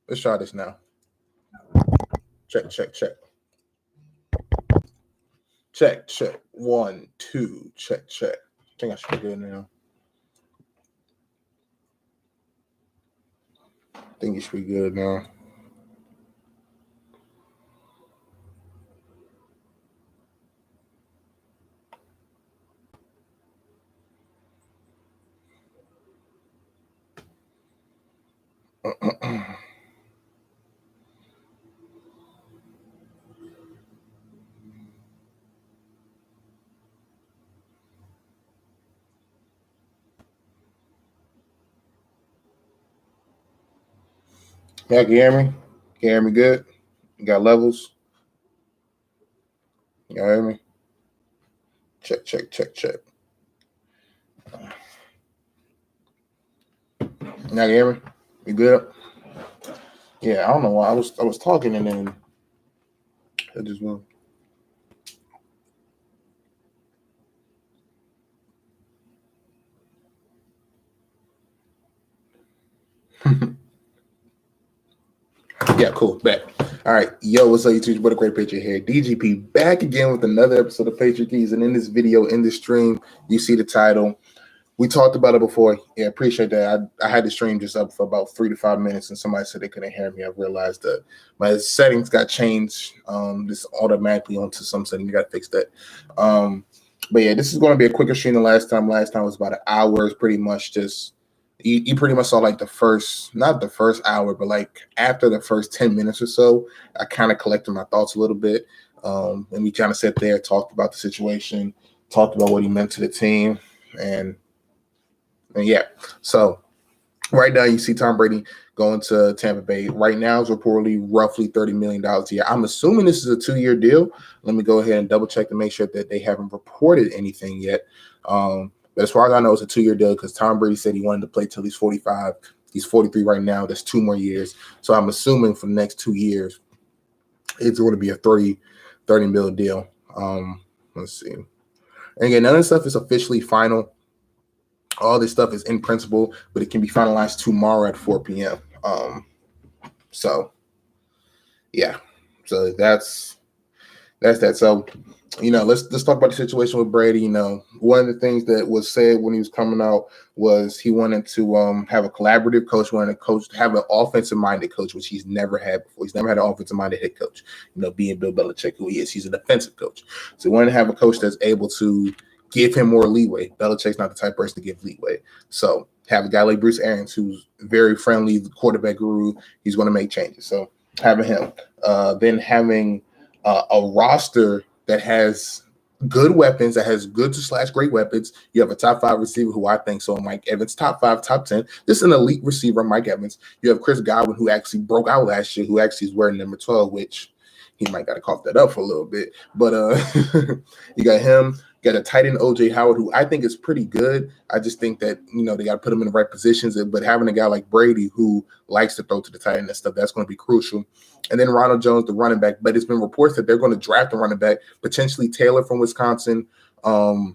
Let's try this now. Check, check, check. Check, check. 1, 2, check, check. I think I should be good now. I think you should be good now. Yeah, can you hear me? Can you hear me good? You got levels? You hear me? Check, check, check, check. Now you hear me? You good? Yeah, I don't know why I was talking and then it just went. Yeah, cool. Back. All right. Yo, what's up, YouTube? What a great picture here. DGP back again with another episode of Patriot Keys. And in this video, in this stream, you see the title. We talked about it before. Yeah, appreciate that. I had the stream just up for about 3 to 5 minutes, and somebody said they couldn't hear me. I realized that my settings got changed just automatically onto some setting. You got to fix that. But yeah, this is going to be a quicker stream than last time. Last time was about an hour. It's pretty much just you pretty much saw like the first, not the first hour, but like after the first 10 minutes or so, I kind of collected my thoughts a little bit. And we kind of sat there, talked about the situation, talked about what he meant to the team, and yeah. So right now you see Tom Brady going to Tampa Bay. Right now it's reportedly roughly $30 million a year. I'm assuming this is a 2-year deal. Let me go ahead and double check to make sure that they haven't reported anything yet. But as far as I know, it's a 2-year deal because Tom Brady said he wanted to play till he's 45. He's 43 right now. That's 2 more years. So I'm assuming for the next 2 years, it's going to be a $30 million deal. Let's see. And again, none of this stuff is officially final. All this stuff is in principle, but it can be finalized tomorrow at 4 p.m. So yeah. So that's that. So let's talk about the situation with Brady. One of the things that was said when he was coming out was he wanted to have a collaborative coach, wanted a coach to have an offensive minded coach, which he's never had before. He's never had an offensive minded head coach. Being Bill Belichick, who he is, he's a defensive coach. So he wanted to have a coach that's able to give him more leeway. Belichick's not the type of person to give leeway. So have a guy like Bruce Arians, who's very friendly, the quarterback guru. He's going to make changes. So having him, then having a roster that has good weapons, that has good / great weapons. You have a top 5 receiver who I think so. Mike Evans, top 5, top 10. This is an elite receiver, Mike Evans. You have Chris Godwin, who actually broke out last year, who actually is wearing number 12, which he might got to cough that up for a little bit. But you got him. Got a tight end, O.J. Howard, who I think is pretty good. I just think that, they got to put him in the right positions. But having a guy like Brady who likes to throw to the tight end and stuff, that's going to be crucial. And then Ronald Jones, the running back. But it's been reports that they're going to draft a running back, potentially Taylor from Wisconsin, or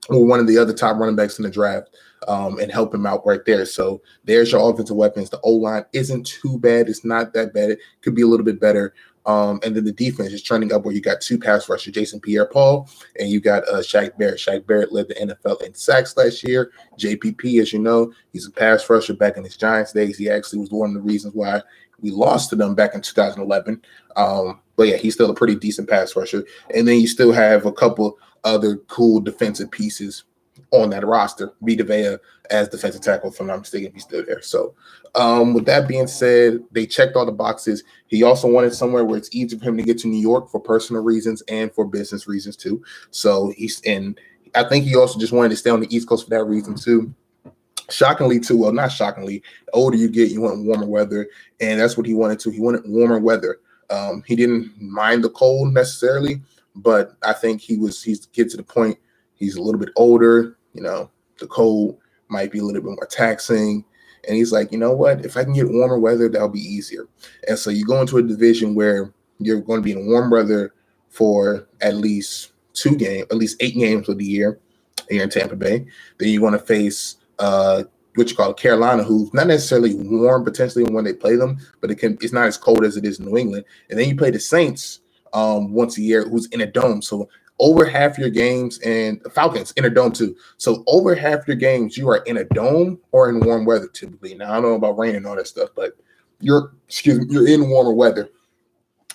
one of the other top running backs in the draft, and help him out right there. So there's your offensive weapons. The O-line isn't too bad. It's not that bad. It could be a little bit better. And then the defense is trending up where you got 2 pass rushers, Jason Pierre-Paul, and you got Shaq Barrett. Shaq Barrett led the NFL in sacks last year. JPP, as you know, he's a pass rusher back in his Giants days. He actually was one of the reasons why we lost to them back in 2011. But yeah, he's still a pretty decent pass rusher. And then you still have a couple other cool defensive pieces on that roster. Vita Vea as defensive tackle, if I'm not mistaken, he's still there. So with that being said, they checked all the boxes. He also wanted somewhere where it's easy for him to get to New York for personal reasons and for business reasons too. So I think he also just wanted to stay on the East Coast for that reason too. Shockingly too, well, not shockingly, the older you get, you want warmer weather, and that's what he wanted too. He wanted warmer weather. He didn't mind the cold necessarily, but I think he's get to the point. He's a little bit older, the cold might be a little bit more taxing. And he's like, you know what? If I can get warmer weather, that'll be easier. And so you go into a division where you're going to be in warm weather for at least 8 games of the year here in Tampa Bay. Then you're going to face what you call it, Carolina, who's not necessarily warm potentially when they play them, but it's not as cold as it is in New England. And then you play the Saints once a year, who's in a dome. So over half your games, and the Falcons in a dome too. So over half your games, you are in a dome or in warm weather typically. Now I don't know about rain and all that stuff, but you're in warmer weather.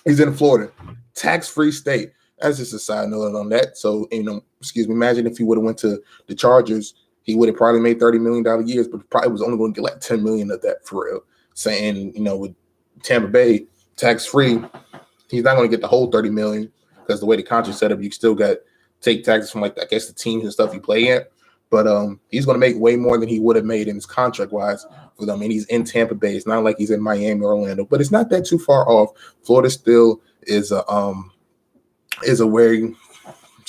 He's in Florida, tax-free state. That's just a side note on that. So, imagine if he would have went to the Chargers, he would have probably made $30 million years, but probably was only going to get like $10 million of that for real. Saying, with Tampa Bay, tax-free, he's not going to get the whole $30 million because the way the contract set up, you still got take taxes from, like, I guess the teams and stuff you play at. But he's going to make way more than he would have made in his contract-wise for them. And he's in Tampa Bay. It's not like he's in Miami or Orlando, but it's not that too far off. Florida still is a very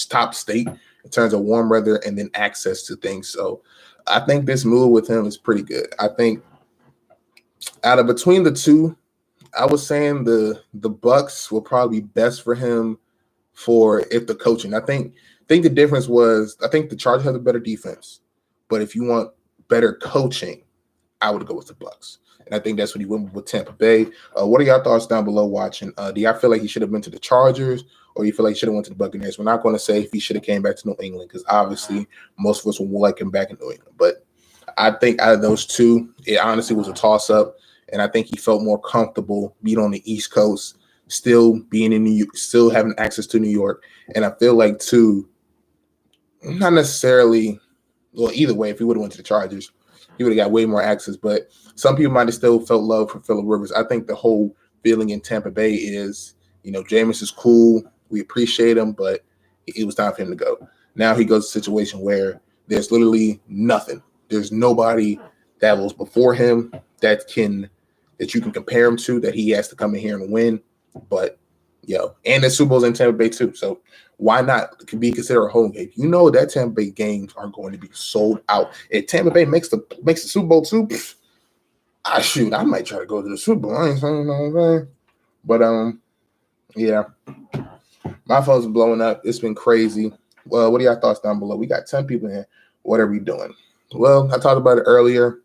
top state in terms of warm weather and then access to things. So I think this move with him is pretty good. I think out of between the two, I was saying the Bucks will probably be best for him for if the coaching. I think the difference was I think the Chargers have a better defense, but if you want better coaching, I would go with the Bucks. And I think that's what he went with Tampa Bay. What are y'all thoughts down below watching? Do y'all feel like he should have been to the Chargers, or you feel like he should have went to the Buccaneers? We're not going to say if he should have came back to New England, because obviously most of us will like him back in New England. But I think out of those two, it honestly was a toss-up, and I think he felt more comfortable being on the East Coast, still being in New York, still having access to New York. And I feel like, too, not necessarily – well, either way, if he would have went to the Chargers, he would have got way more access. But some people might have still felt love for Phillip Rivers. I think the whole feeling in Tampa Bay is, Jameis is cool. We appreciate him, but it was time for him to go. Now he goes to a situation where there's literally nothing. There's nobody that was before him that you can compare him to, that he has to come in here and win. But, and the Super Bowl's in Tampa Bay too. So why not be considered a home game? That Tampa Bay games are going to be sold out. If Tampa Bay makes the Super Bowl too, I might try to go to the Super Bowl. I ain't saying nothing. But yeah, my phone's blowing up. It's been crazy. Well, what are your thoughts down below? We got 10 people in. What are we doing? Well, I talked about it earlier.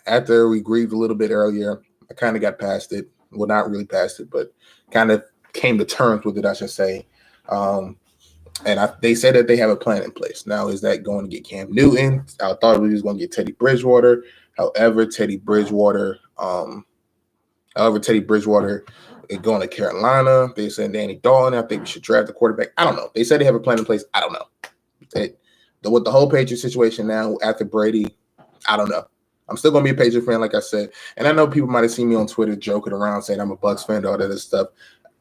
After we grieved a little bit earlier, I kind of got past it. Well, not really past it, but kind of came to terms with it, I should say. They said that they have a plan in place. Now, is that going to get Cam Newton? I thought we was going to get Teddy Bridgewater. However, Teddy Bridgewater is going to Carolina. They said Danny Dalton. I think we should draft the quarterback. I don't know. They said they have a plan in place. I don't know. With the whole Patriots situation now after Brady, I don't know. I'm still going to be a Patriot fan, like I said. And I know people might have seen me on Twitter joking around saying I'm a Bucs fan, all that other stuff.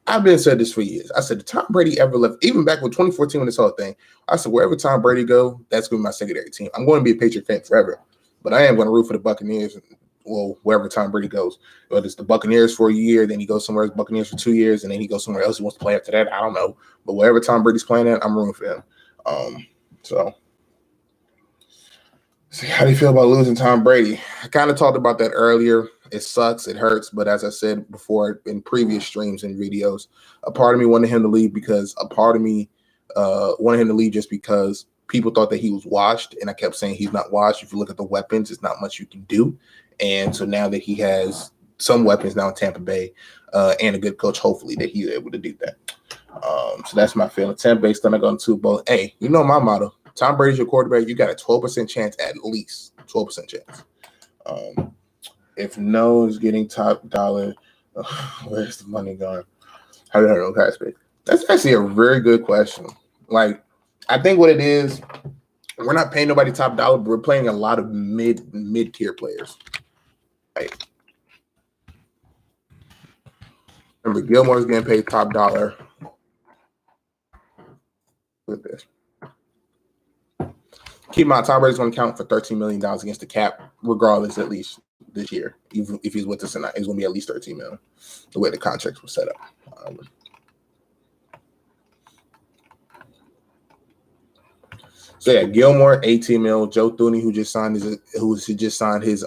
I've been said this for years. I said, if Tom Brady ever left, even back with 2014 when this whole thing, I said, wherever Tom Brady go, that's going to be my secondary team. I'm going to be a Patriot fan forever. But I am going to root for the Buccaneers, wherever Tom Brady goes. Whether it's the Buccaneers for a year, then he goes somewhere else, Buccaneers for 2 years, and then he goes somewhere else he wants to play after that. I don't know. But wherever Tom Brady's playing at, I'm rooting for him. So how do you feel about losing Tom Brady? I kind of talked about that earlier. It sucks. It hurts. But as I said before in previous streams and videos, a part of me wanted him to leave because just because people thought that he was washed. And I kept saying he's not washed. If you look at the weapons, it's not much you can do. And so now that he has some weapons now in Tampa Bay and a good coach, hopefully that he's able to do that. So that's my feeling. Tampa Bay still not going to Super Bowl. Hey, my motto. Tom Brady's your quarterback. You got a 12% chance, at least 12% chance. If no is getting top dollar, where's the money going? I don't know, guys. That's actually a very good question. Like, I think what it is, we're not paying nobody top dollar, but we're playing a lot of mid-tier players. Like, remember, Gilmore's getting paid top dollar with this. Keep in mind, Tom Brady's going to count for $13 million against the cap, regardless, at least this year. Even if he's with us or not, it's going to be at least $13 million, the way the contracts were set up. So yeah, Gilmore, $18 million. Joe Thuney, who just signed his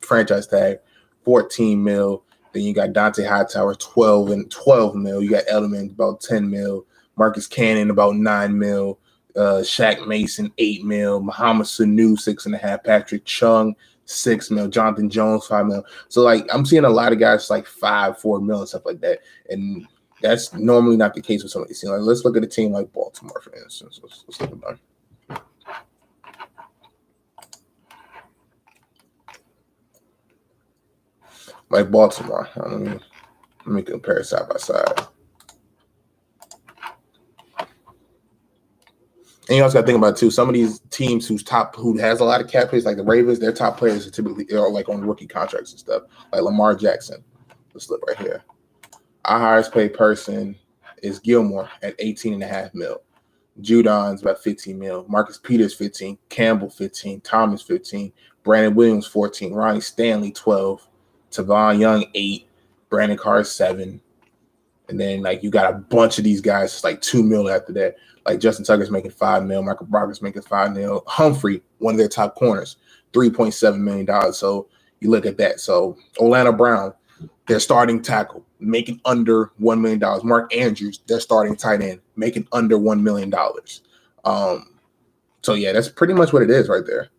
franchise tag, $14 million. Then you got Dante Hightower, $12 million. You got Edelman about $10 million. Marcus Cannon about $9 million. Shaq Mason, 8 mil, Muhammad Sanu, 6.5, Patrick Chung, 6 mil, Jonathan Jones, 5 mil. So like I'm seeing a lot of guys like 5, 4 mil and stuff like that. And that's normally not the case with some of these teams. Like, let's look at a team like Baltimore, for instance. Let's look at them. Like Baltimore. Let me compare side by side. And you also got to think about it too. Some of these teams who has a lot of cap hits, like the Ravens, their top players are typically like on rookie contracts and stuff. Like Lamar Jackson. Let's look right here. Our highest paid person is Gilmore at 18.5 mil. Judon's about 15 mil. Marcus Peters 15. Campbell 15. Thomas 15. Brandon Williams 14. Ronnie Stanley 12. Tavon Young 8. Brandon Carr 7. And then like you got a bunch of these guys, it's like 2 mil after that. Like Justin Tucker's making 5 mil. Michael Brockers making 5 mil. Humphrey, one of their top corners, $3.7 million. So you look at that. So Orlando Brown, their starting tackle, making under $1 million. Mark Andrews, their starting tight end, making under $1 million. So yeah, that's pretty much what it is right there.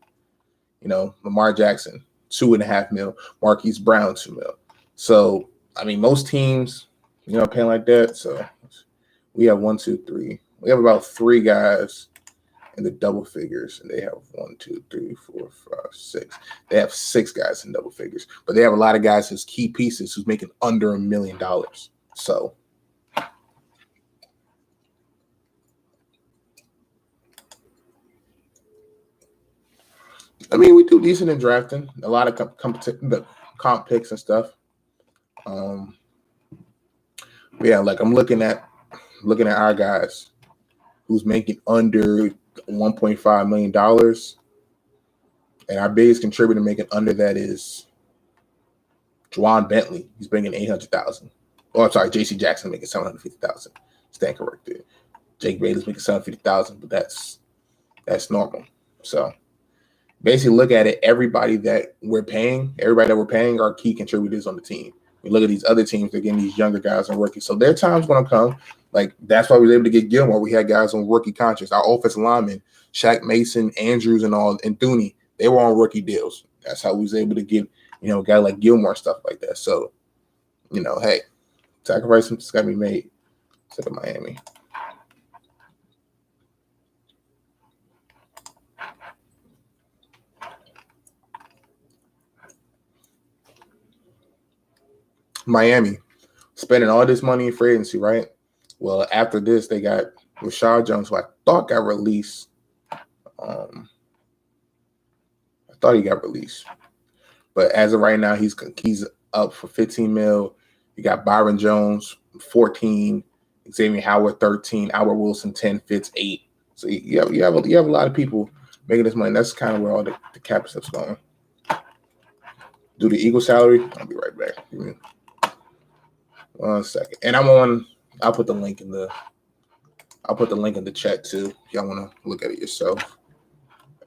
You know, Lamar Jackson, 2.5 mil. Marquise Brown, 2 mil. So I mean, most teams, you know, paying like that. So we have 1, 2, 3. We have about 3 guys in the double figures, and they have 1, 2, 3, 4, 5, 6. They have 6 guys in double figures, but they have a lot of guys as key pieces who's making under $1 million. So I mean, we do decent in drafting. A lot of comp picks and stuff. Yeah, like I'm looking at our guys who's making under $1.5 million. And our biggest contributor making under that is Juwan Bentley. He's bringing $800,000. Oh, I'm sorry, J.C. Jackson making $750,000. Stand corrected. Jake Bailey's making $750,000, but that's normal. So basically, look at it. Everybody that we're paying are key contributors on the team. We look at these other teams, they're getting these younger guys on rookies. So their time's going to come. Like, that's why we were able to get Gilmore. We had guys on rookie contracts. Our offensive linemen, Shaq Mason, Andrews, and Thuney, they were on rookie deals. That's how we was able to get, you know, a guy like Gilmore, stuff like that. So, you know, hey, sacrifice has got to be made. Except in Miami. Miami spending all this money in free agency, right? Well, after this, they got Rashad Jones, who I thought got released. I thought he got released, but as of right now, he's up for 15 mil. You got Byron Jones, 14, Xavier Howard, 13, Albert Wilson, 10, Fitz, 8. So you have a lot of people making this money. That's kind of where all the cap stuff's going. Do the Eagle salary? I'll be right back. Give me 1 second. And I'll put the link in the chat too. If y'all want to look at it yourself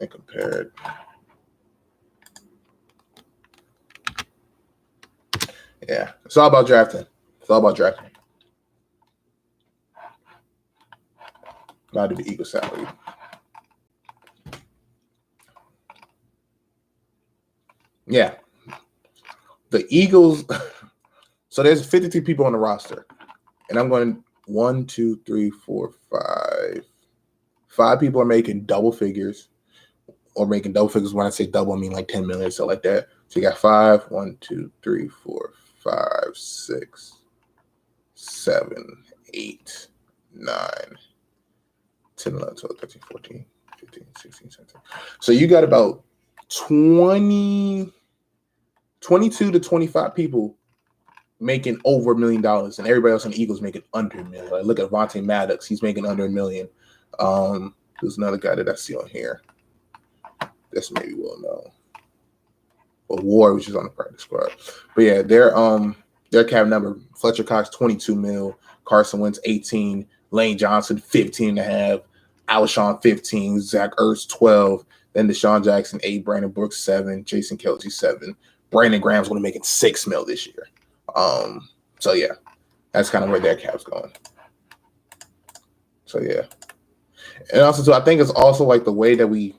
and compare it. Yeah, it's all about drafting. Now to the Eagle salary. Yeah. The Eagles, so there's 52 people on the roster. And I'm going 1, 2, 3, 4, 5. 5 people are making double figures. Or making double figures. When I say double, I mean like 10 million, so like that. So you got 5, 1, 2, 3, 4, 5, 6, 7, 8, 9, 10, 11, 12, 13, 14, 15, 16, 17. So you got about 22 to 25 people making over $1 million, and everybody else on the Eagles making under $1 million. Like, look at Vontae Maddox; he's making under $1 million. There's another guy that I see on here. That's maybe well known. Or Ward, which is on the practice squad. But yeah, their cap number: Fletcher Cox 22 mil, Carson Wentz 18, Lane Johnson 15.5, Alshon 15, Zach Ertz 12, then Deshaun Jackson 8, Brandon Brooks 7, Jason Kelce 7. Brandon Graham's going to make it 6 mil this year. So yeah, that's kind of where their cap's going. So yeah. And also, too, I think it's also like the way that we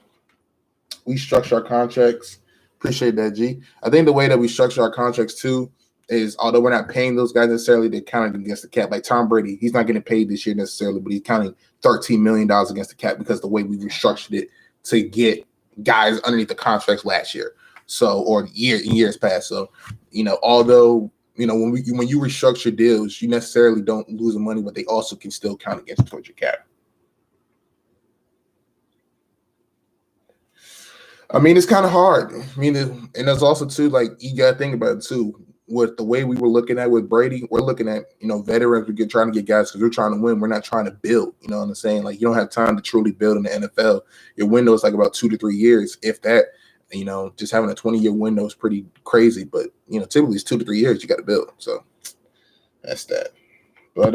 structure our contracts. Appreciate that, G. I think the way that we structure our contracts too is, although we're not paying those guys necessarily, they're counting against the cap. Like Tom Brady, he's not getting paid this year necessarily, but he's counting $13 million against the cap because the way we restructured it to get guys underneath the contracts last year. So, or years past. So, although when you restructure deals, you necessarily don't lose the money, but they also can still count against towards your cap. I mean, it's kind of hard. I mean, and there's also too, like, you got to think about it too. With the way we were looking at with Brady, we're looking at veterans. Trying to get guys because we're trying to win. We're not trying to build. You know what I'm saying? Like, you don't have time to truly build in the NFL. Your window is like about 2 to 3 years, if that. Just having a 20-year window is pretty crazy. But typically it's 2 to 3 years you got to build. So that's that. But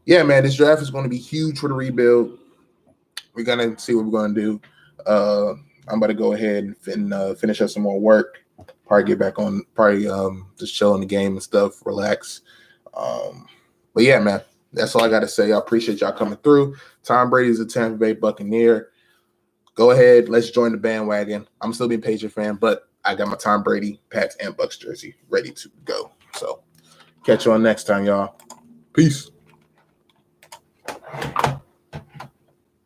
yeah, man, this draft is going to be huge for the rebuild. We're gonna see what we're gonna do. I'm about to go ahead and finish up some more work. Probably get back on, just chill in the game and stuff, relax. But yeah, man, that's all I got to say. I appreciate y'all coming through. Tom Brady is a Tampa Bay Buccaneer. Go ahead, let's join the bandwagon. I'm still being a Patriot fan, but I got my Tom Brady, Pats, and Bucs jersey ready to go. So catch you on next time, y'all. Peace.